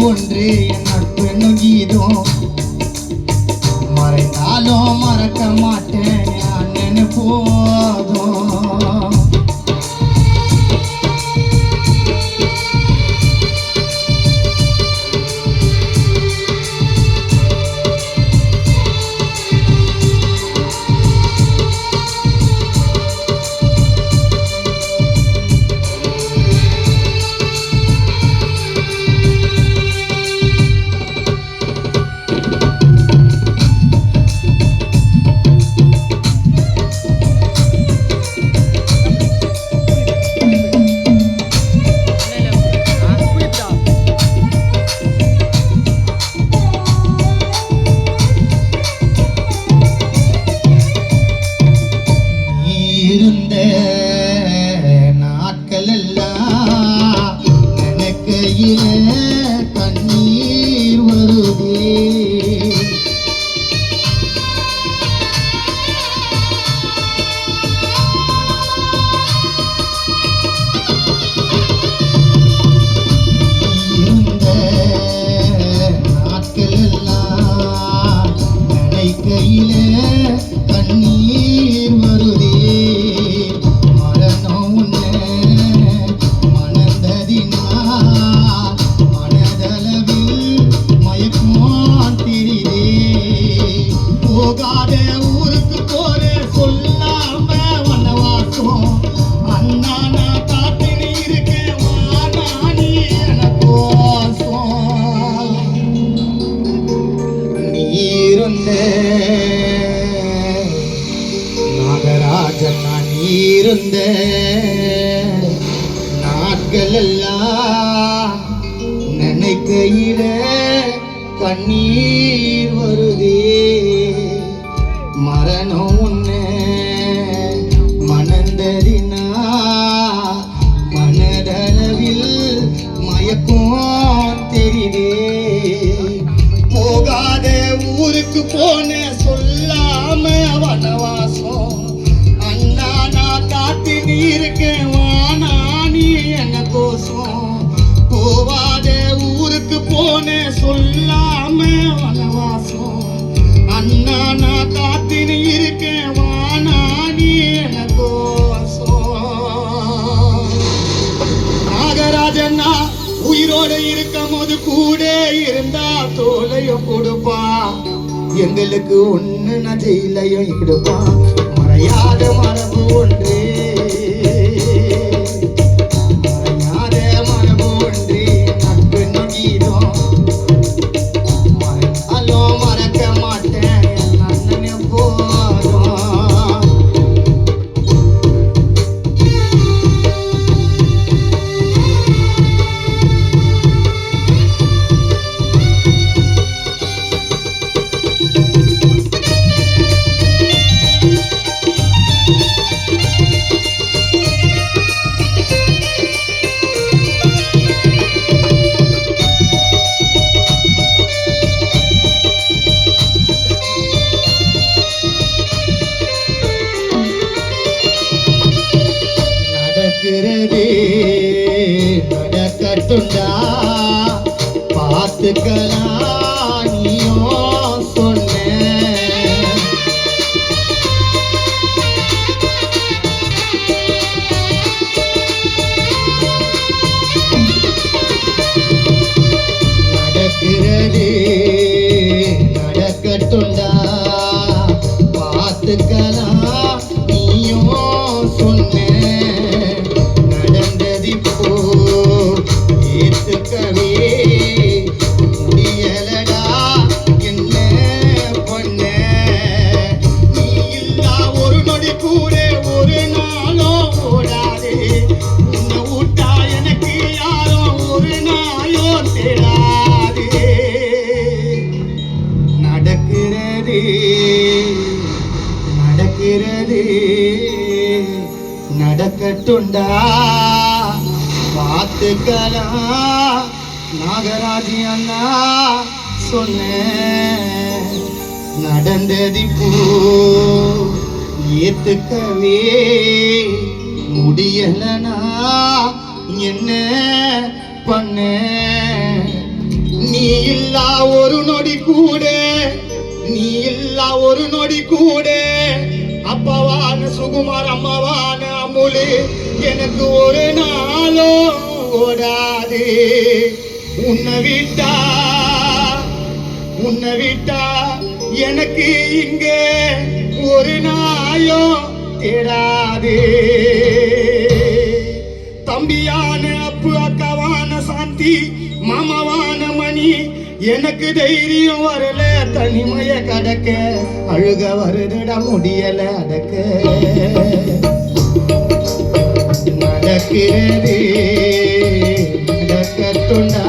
ஒன்று என் நட்பு நுகிதோம் மறைந்தாலும் மறக்க மாட்டேன் அண்ணனு போதும் இருந்த நாட்கள் எல்லாம் நினைக்கையில கண்ணீர் வருதே இருந்த நாட்கள் எல்லாம் நினைக்கையில கண்ணீர் வருதே போகாத ஊருக்கு போற சொல்லாம வனவாசம் அண்ணா நான் காட்டினு இருக்கேன் வாணி எனக்கோசம் நீருந்த நாகராஜன் நான் நீருந்த நாட்கள் எல்லாம் நினைக்கையில கண்ணீர் வருதே மரணம் உன்னை மணந்ததினா மனதளவில் மயக்கம் தெரிதே போகாத ஊருக்கு போன சொல்லாம வனவாசம் அண்ணா நான் காத்தினு இருக்கேன் வாணா நீ என்ன கோசம் போவாத ஊருக்கு போன சொல்லாம வனவாசம் அண்ணா நான் காத்தினு இருக்கேன் வாணா நீ எனக்கோசம் நாகராஜன்னா உயிரோட இருக்கும் போது கூட இருந்தா தோலையும் கொடுப்பா எங்களுக்கு ஒண்ணு நஜையிலையும் எடுப்பா மறையாத மரபு ஒன்று நடக்கட்டுண்டா பார்த்துக்கலாம் நீயும் சொன்ன நடக்கிறது நடக்கட்டுண்டா பார்த்துக்கலாம் நீயும் சொன்ன முடியலடா என்ன பண்ண நீ இல்லா ஒரு நொடி கூட ஒரு நாளும் ஓடாதே உன்னை விட்டா எனக்கு யாரும் ஒரு நாளும் தேடாதே நடக்கிறது நடக்கிறது நடக்கட்டுண்டா பார்த்துக்கலாம் நாகராஜி அண்ணா சொன்ன நடந்ததிப்போ ஏத்துக்கவே முடியலனா என்ன பண்ண இல்லா ஒரு நொடி கூட, நீ இல்லா ஒரு நொடி கூட, அப்பவான சுகுமார் அம்மாவான அமுலு எனக்கு ஒரு நாளும் ஓடாது. உன்னை விட்டா எனக்கு இங்க ஒரு நாயும் தேடாது. தம்பியான அப்பு, அக்காவான சாந்தி, மாமாவான மணி, எனக்கு தைரியம் வரல தனிமைய கடக்க, அழுக வருதிட முடியல அடக்க. நடக்கிறது நடக்கட்டுண்டா